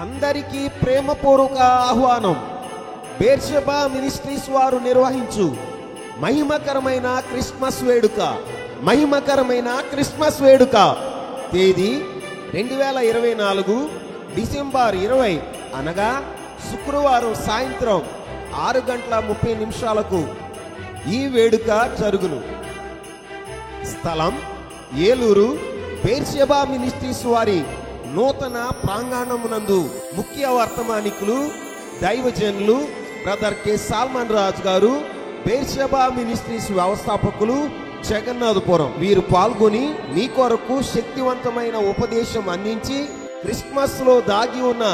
అందరికీ ప్రేమపూర్వక ఆహ్వానం. బేర్షెబా మినిస్ట్రీస్ వారు నిర్వహించు మహిమకరమైన క్రిస్మస్ వేడుక తేదీ 2024 డిసెంబర్ 20 అనగా శుక్రవారం సాయంత్రం 6:30 ఈ వేడుక జరుగును. స్థలం ఏలూరు బేర్షెబా మినిస్ట్రీస్ వారి నూతన ప్రాంగణమునందు. ముఖ్య వర్తమానికులు దైవజనులు బ్రదర్ కె సాల్మన్ రాజు గారు, బేర్షెబా మినిస్ట్రీస్ వ్యవస్థాపకులు, జగన్నాథపురం. వీరు పాల్గొని మీ కొరకు శక్తివంతమైన ఉపదేశం అందించి క్రిస్మస్ లో దాగి ఉన్న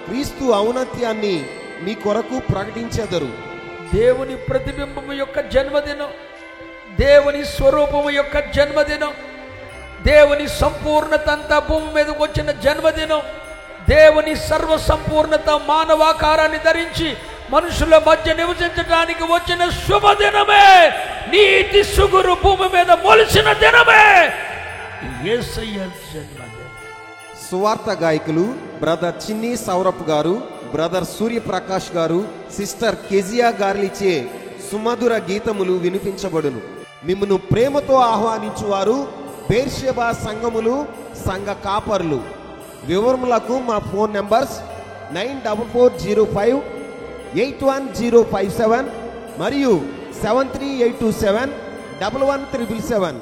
క్రీస్తు ఔన్నత్యాన్ని మీ కొరకు ప్రకటించెదరు. దేవుని ప్రతిబింబము యొక్క జన్మదినం, దేవుని స్వరూపము యొక్క జన్మదినం, దేవుని సంపూర్ణత అంతా భూమి మీదకి వచ్చిన జన్మదినం, దేవుని సర్వ సంపూర్ణత మానవాకారాన్ని ధరించి మనుషుల మధ్య నివసించడానికి వచ్చిన శుభదినమే. నీతి సుగురు భూమి మీద మొలిచిన దినమే యేసయ్య జన్మదినం. సువార్త గాయకులు బ్రదర్ చిన్ని సౌరప్ గారు, బ్రదర్ సూర్యప్రకాష్ గారు, సిస్టర్ కెజియా గార్లిచే సుమధుర గీతములు వినిపించబడును. మిమ్మను ప్రేమతో ఆహ్వానించువారు బేర్షెబా సంఘములు, సంఘ కాపర్లు. వివరములకు మా ఫోన్ నంబర్స్ 9440581057 మరియు 73827 11377.